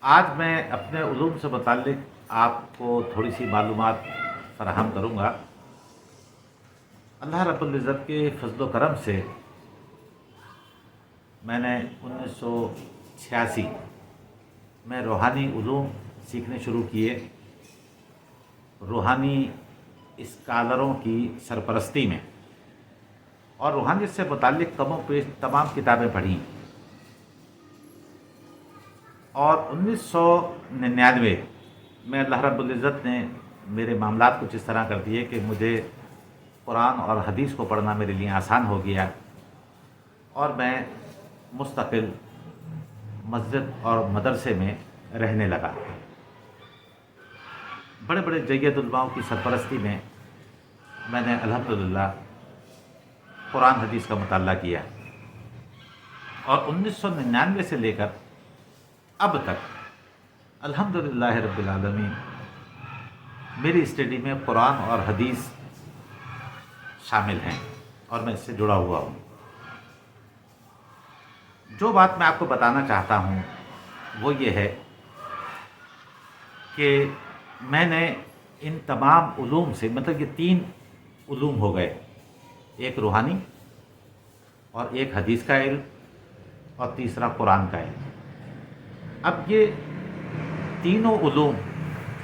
آج میں اپنے علوم سے متعلق آپ کو تھوڑی سی معلومات فراہم کروں گا۔ اللہ رب العزت کے فضل و کرم سے میں نے 1986 میں روحانی علوم سیکھنے شروع کیے، روحانی اسکالروں کی سرپرستی میں، اور روحانیت سے متعلق کم و بیش تمام کتابیں پڑھیں۔ اور 1999 میں اللہ رب العزت نے میرے معاملات کچھ اس طرح کر دیے کہ مجھے قرآن اور حدیث کو پڑھنا میرے لیے آسان ہو گیا، اور میں مستقل مسجد اور مدرسے میں رہنے لگا۔ بڑے بڑے جید علماؤں کی سرپرستی میں میں نے الحمدللہ قرآن حدیث کا مطالعہ کیا، اور 1999 سے لے کر اب تک الحمدللہ رب العالمین میری اسٹڈی میں قرآن اور حدیث شامل ہیں، اور میں اس سے جڑا ہوا ہوں۔ جو بات میں آپ کو بتانا چاہتا ہوں وہ یہ ہے کہ میں نے ان تمام علوم سے، مطلب یہ 3 علوم ہو گئے، ایک روحانی اور ایک حدیث کا علم اور تیسرا قرآن کا علم۔ اب یہ تینوں علوم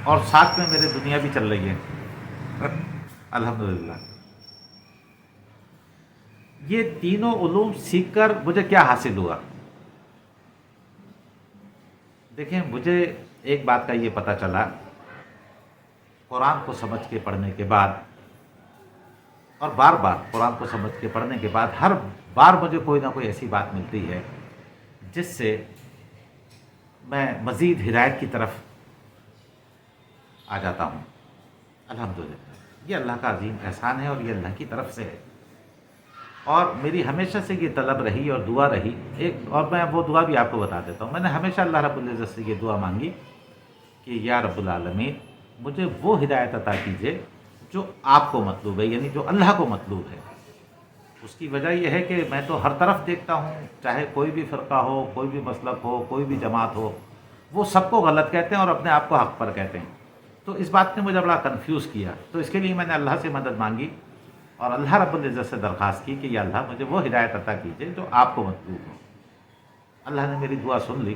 اور ساتھ میں میرے دنیا بھی چل رہی ہے الحمدللہ۔ یہ تینوں علوم سیکھ کر مجھے کیا حاصل ہوا؟ دیکھیں، مجھے ایک بات کا یہ پتہ چلا، قرآن کو سمجھ کے پڑھنے کے بعد، اور بار بار قرآن کو سمجھ کے پڑھنے کے بعد، ہر بار مجھے کوئی نہ کوئی ایسی بات ملتی ہے جس سے میں مزید ہدایت کی طرف آ جاتا ہوں۔ الحمدللہ یہ اللہ کا عظیم احسان ہے، اور یہ اللہ کی طرف سے ہے، اور میری ہمیشہ سے یہ طلب رہی اور دعا رہی اور میں وہ دعا بھی آپ کو بتا دیتا ہوں۔ میں نے ہمیشہ اللہ رب العزت سے یہ دعا مانگی کہ یا رب العالمین مجھے وہ ہدایت عطا کیجیے جو آپ کو مطلوب ہے، یعنی جو اللہ کو مطلوب ہے۔ اس کی وجہ یہ ہے کہ میں تو ہر طرف دیکھتا ہوں، چاہے کوئی بھی فرقہ ہو، کوئی بھی مسلک ہو، کوئی بھی جماعت ہو، وہ سب کو غلط کہتے ہیں اور اپنے آپ کو حق پر کہتے ہیں۔ تو اس بات نے مجھے بڑا کنفیوز کیا، تو اس کے لیے میں نے اللہ سے مدد مانگی اور اللہ رب العزت سے درخواست کی کہ یا اللہ مجھے وہ ہدایت عطا کیجیے جو آپ کو مطلوب ہو۔ اللہ نے میری دعا سن لی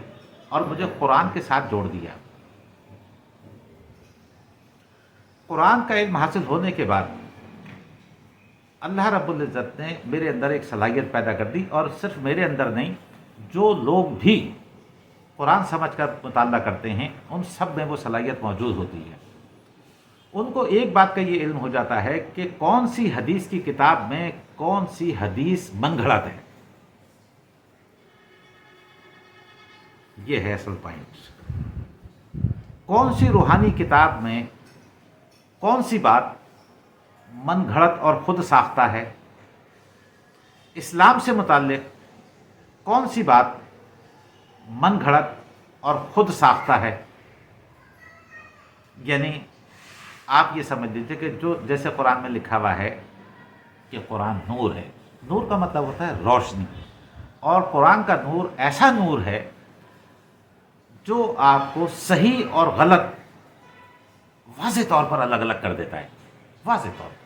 اور مجھے قرآن کے ساتھ جوڑ دیا۔ قرآن کا علم حاصل ہونے کے بعد اللہ رب العزت نے میرے اندر ایک صلاحیت پیدا کر دی، اور صرف میرے اندر نہیں، جو لوگ بھی قرآن سمجھ کر مطالعہ کرتے ہیں ان سب میں وہ صلاحیت موجود ہوتی ہے۔ ان کو ایک بات کا یہ علم ہو جاتا ہے کہ کون سی حدیث کی کتاب میں کون سی حدیث من گھڑت ہے۔ یہ ہے اصل پوائنٹ۔ کون سی روحانی کتاب میں کون سی بات من گھڑت اور خود ساختہ ہے، اسلام سے متعلق کون سی بات من گھڑت اور خود ساختہ ہے۔ یعنی آپ یہ سمجھ لیجیے کہ جو جیسے قرآن میں لکھا ہوا ہے کہ قرآن نور ہے، نور کا مطلب ہوتا ہے روشنی، اور قرآن کا نور ایسا نور ہے جو آپ کو صحیح اور غلط واضح طور پر الگ الگ کر دیتا ہے، واضح طور پر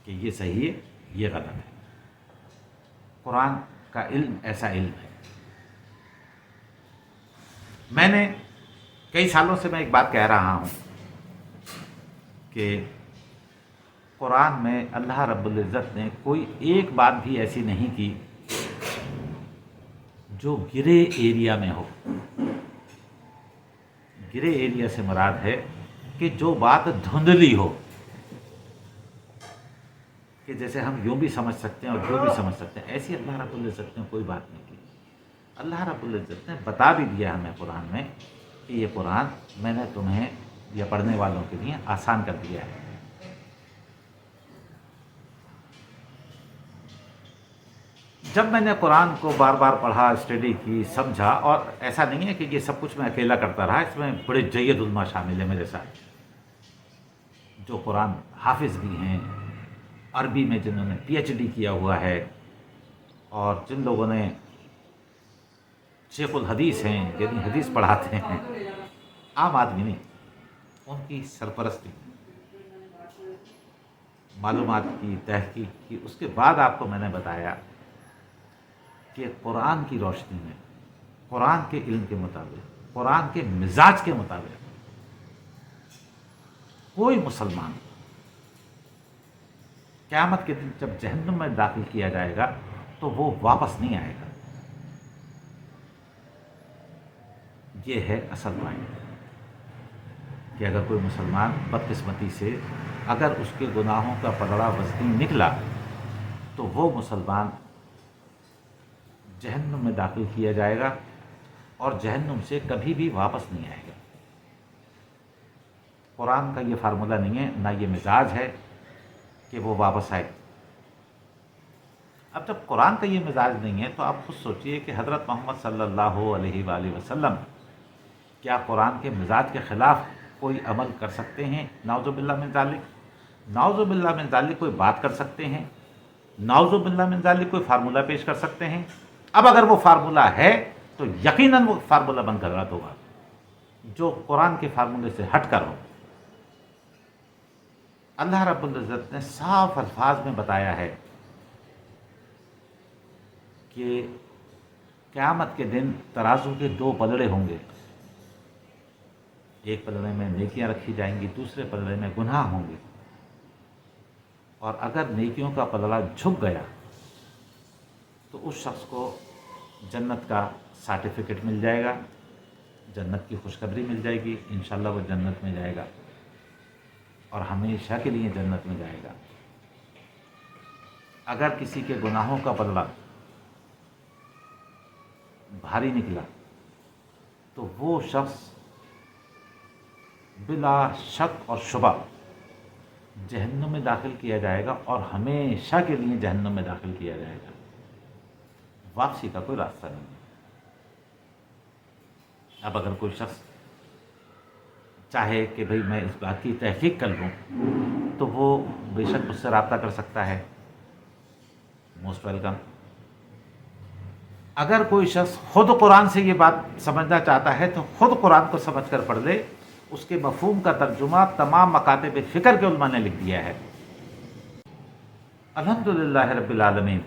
کہ یہ صحیح ہے، یہ غلط ہے۔ قرآن کا علم ایسا علم ہے۔ میں نے کئی سالوں سے میں ایک بات کہہ رہا ہوں کہ قرآن میں اللہ رب العزت نے کوئی ایک بات بھی ایسی نہیں کی جو گرے ایریا میں ہو۔ گرے ایریا سے مراد ہے کہ جو بات دھندلی ہو، کہ جیسے ہم یوں بھی سمجھ سکتے ہیں اور یوں بھی سمجھ سکتے ہیں، ایسی اللہ رب العزت نے کوئی بات نہیں کی۔ اللہ رب العزت نے بتا بھی دیا ہمیں قرآن میں کہ یہ قرآن میں نے تمہیں یا پڑھنے والوں کے لیے آسان کر دیا ہے۔ جب میں نے قرآن کو بار بار پڑھا، اسٹڈی کی، سمجھا، اور ایسا نہیں ہے کہ یہ سب کچھ میں اکیلا کرتا رہا، اس میں بڑے جید علماء شامل ہیں میرے ساتھ، جو قرآن حافظ بھی ہیں، عربی میں جنہوں نے PhD کیا ہوا ہے، اور جن لوگوں نے شیخ الحدیث ہیں، یعنی حدیث پڑھاتے ہیں، عام آدمی نہیں، ان کی سرپرستی، معلومات کی تحقیق کی، اس کے بعد آپ کو میں نے بتایا کہ قرآن کی روشنی میں، قرآن کے علم کے مطابق، قرآن کے مزاج کے مطابق کوئی مسلمان قیامت کے دن جب جہنم میں داخل کیا جائے گا تو وہ واپس نہیں آئے گا۔ یہ ہے اصل پوائنٹ، کہ اگر کوئی مسلمان بدقسمتی سے اگر اس کے گناہوں کا پلڑا وزنی نکلا تو وہ مسلمان جہنم میں داخل کیا جائے گا اور جہنم سے کبھی بھی واپس نہیں آئے گا۔ قرآن کا یہ فارمولہ نہیں ہے، نہ یہ مزاج ہے کہ وہ واپس آئے۔ اب جب قرآن کا یہ مزاج نہیں ہے تو آپ خود سوچئے کہ حضرت محمد صلی اللہ علیہ وآلہ وسلم کیا قرآن کے مزاج کے خلاف کوئی عمل کر سکتے ہیں؟ نعوذ باللہ من ذالک، نعوذ باللہ من ذالک کوئی بات کر سکتے ہیں؟ نعوذ باللہ من ذالک کوئی فارمولہ پیش کر سکتے ہیں؟ اب اگر وہ فارمولہ ہے تو یقیناً وہ فارمولہ بن کر غلط ہوگا، جو قرآن کے فارمولے سے ہٹ کر ہو۔ اللہ رب العزت نے صاف الفاظ میں بتایا ہے کہ قیامت کے دن ترازو کے دو پلڑے ہوں گے، ایک پلڑے میں نیکیاں رکھی جائیں گی، دوسرے پلڑے میں گناہ ہوں گے، اور اگر نیکیوں کا پلڑا جھک گیا تو اس شخص کو جنت کا سرٹیفکیٹ مل جائے گا، جنت کی خوشخبری مل جائے گی، انشاءاللہ وہ جنت میں جائے گا اور ہمیشہ کے لیے جنت میں جائے گا۔ اگر کسی کے گناہوں کا پلڑا بھاری نکلا تو وہ شخص بلا شک اور شبہ جہنم میں داخل کیا جائے گا اور ہمیشہ کے لیے جہنم میں داخل کیا جائے گا، واپسی کا کوئی راستہ نہیں ہے۔ اب اگر کوئی شخص چاہے کہ بھئی میں اس بات کی تحقیق کر لوں تو وہ بے شک مجھ سے رابطہ کر سکتا ہے، موسٹ ویلکم۔ اگر کوئی شخص خود قرآن سے یہ بات سمجھنا چاہتا ہے تو خود قرآن کو سمجھ کر پڑھ لے، اس کے مفہوم کا ترجمہ تمام مکاتب فکر کے علماء نے لکھ دیا ہے۔ الحمدللہ رب العالمین،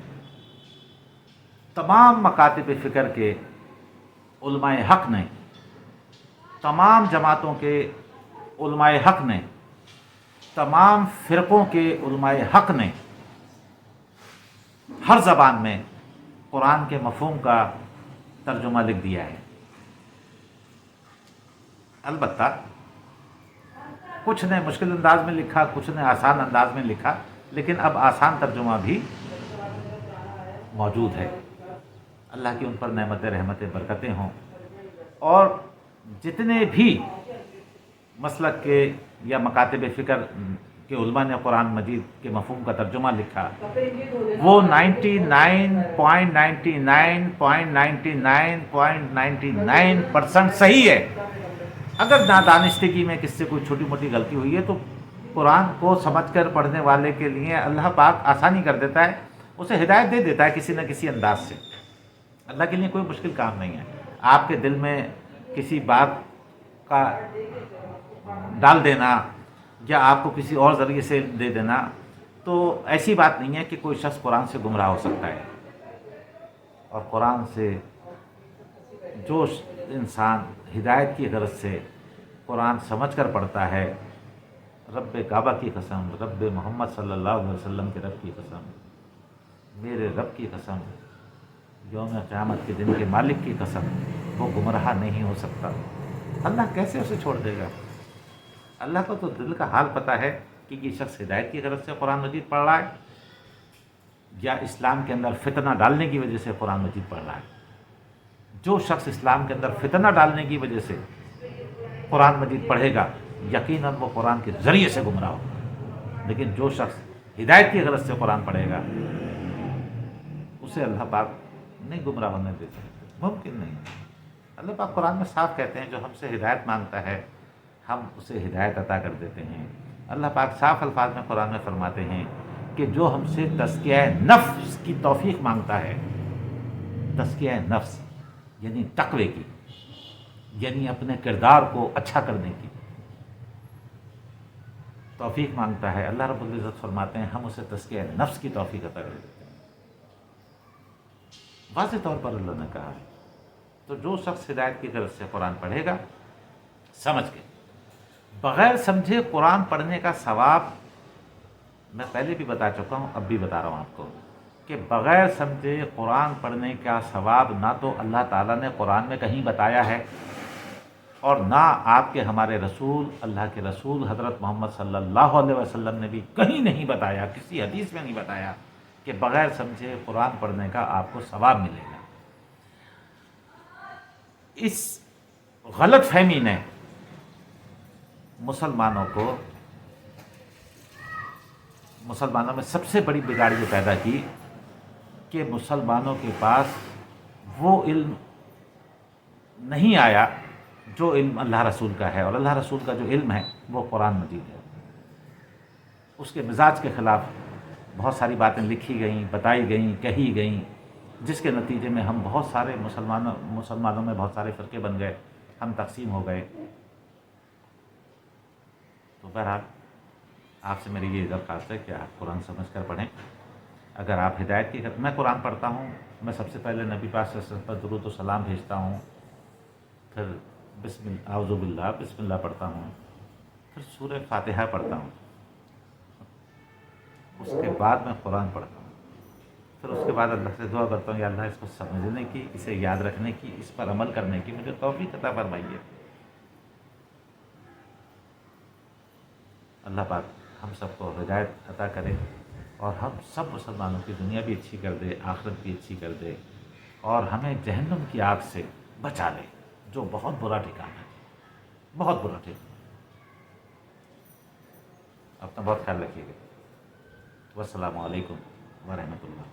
تمام مکاتب فکر کے علماء حق نے، تمام جماعتوں کے علماء حق نے، تمام فرقوں کے علماء حق نے ہر زبان میں قرآن کے مفہوم کا ترجمہ لکھ دیا ہے۔ البتہ کچھ نے مشکل انداز میں لکھا، کچھ نے آسان انداز میں لکھا، لیکن اب آسان ترجمہ بھی موجود ہے۔ اللہ کی ان پر نعمتیں، رحمتیں، برکتیں ہوں۔ اور جتنے بھی مسلک کے یا مکاتب فکر کے علماء نے قرآن مجید کے مفہوم کا ترجمہ لکھا، وہ 99.99.99.99% صحیح ہے۔ اگر نادانستگی میں کس سے کوئی چھوٹی موٹی غلطی ہوئی ہے تو قرآن کو سمجھ کر پڑھنے والے کے لیے اللہ پاک آسانی کر دیتا ہے، اسے ہدایت دے دیتا ہے کسی نہ کسی انداز سے۔ اللہ کے لیے کوئی مشکل کام نہیں ہے۔ آپ کے دل میں کسی بات کا ڈال دینا یا آپ کو کسی اور ذریعے سے دے دینا تو ایسی بات نہیں ہے کہ کوئی شخص قرآن سے گمراہ ہو سکتا ہے۔ اور قرآن سے جو انسان ہدایت کی غرض سے قرآن سمجھ کر پڑھتا ہے، رب کعبہ کی قسم، رب محمد صلی اللہ علیہ وسلم کے رب کی قسم، میرے رب کی قسم، یوم قیامت کے دن کے مالک کی قسم، وہ گمراہ نہیں ہو سکتا۔ اللہ کیسے اسے چھوڑ دے گا؟ اللہ کو تو دل کا حال پتہ ہے کہ یہ شخص ہدایت کی غرض سے قرآن مجید پڑھ رہا ہے یا اسلام کے اندر فتنہ ڈالنے کی وجہ سے قرآن مجید پڑھ رہا ہے۔ جو شخص اسلام کے اندر فتنہ ڈالنے کی وجہ سے قرآن مجید پڑھے گا، یقیناً وہ قرآن کے ذریعے سے گمراہ ہوگا۔ لیکن جو شخص ہدایت کی غرض سے قرآن پڑھے گا، اسے اللہ پاک نہیں گمراہ ہونے دے سکتے، ممکن نہیں۔ اللہ پاک قرآن میں صاف کہتے ہیں جو ہم سے ہدایت مانگتا ہے ہم اسے ہدایت عطا کر دیتے ہیں۔ اللہ پاک صاف الفاظ میں قرآن میں فرماتے ہیں کہ جو ہم سے تزکیہ نفس کی توفیق مانگتا ہے، تزکیہ نفس، یعنی تقوی کی، یعنی اپنے کردار کو اچھا کرنے کی توفیق مانگتا ہے، اللہ رب العزت فرماتے ہیں ہم اسے تزکیہ نفس کی توفیق عطا کر دیتے ہیں۔ واضح طور پر اللہ نے کہا ہے۔ تو جو شخص ہدایت کی غرض سے قرآن پڑھے گا سمجھ کے، بغیر سمجھے قرآن پڑھنے کا ثواب میں پہلے بھی بتا چکا ہوں، اب بھی بتا رہا ہوں آپ کو کہ بغیر سمجھے قرآن پڑھنے کا ثواب نہ تو اللہ تعالیٰ نے قرآن میں کہیں بتایا ہے، اور نہ آپ کے ہمارے رسول، اللہ کے رسول حضرت محمد صلی اللہ علیہ وسلم نے بھی کہیں نہیں بتایا، کسی حدیث میں نہیں بتایا کہ بغیر سمجھے قرآن پڑھنے کا آپ کو ثواب ملے گا۔ اس غلط فہمی نے مسلمانوں میں سب سے بڑی بگاڑ یہ پیدا کی کہ مسلمانوں کے پاس وہ علم نہیں آیا جو علم اللہ رسول کا ہے، اور اللہ رسول کا جو علم ہے وہ قرآن مجید ہے۔ اس کے مزاج کے خلاف بہت ساری باتیں لکھی گئیں، بتائی گئیں، کہی گئیں، جس کے نتیجے میں ہم بہت سارے مسلمانوں میں بہت سارے فرقے بن گئے، ہم تقسیم ہو گئے۔ تو بہرحال آپ سے میری یہ درخواست ہے کہ آپ قرآن سمجھ کر پڑھیں۔ اگر آپ ہدایت کی میں قرآن پڑھتا ہوں، میں سب سے پہلے نبی پاک صلی اللہ علیہ وسلم پر درود و سلام بھیجتا ہوں، پھر اعوذ باللہ بسم اللہ پڑھتا ہوں، پھر سورہ فاتحہ پڑھتا ہوں، اس کے بعد میں قرآن پڑھتا ہوں، پھر اس کے بعد اللہ سے دعا کرتا ہوں یا اللہ اس کو سمجھنے کی، اسے یاد رکھنے کی، اس پر عمل کرنے کی مجھے توفیق عطا فرمائیے۔ اللہ پاک ہم سب کو ہدایت عطا کرے، اور ہم سب مسلمانوں کی دنیا بھی اچھی کر دے، آخرت بھی اچھی کر دے، اور ہمیں جہنم کی آگ سے بچا لے، جو بہت برا ٹھکانہ ہے، بہت برا ٹھکانہ۔ اپنا بہت خیال رکھیے گا۔ والسلام علیکم ورحمۃ اللہ۔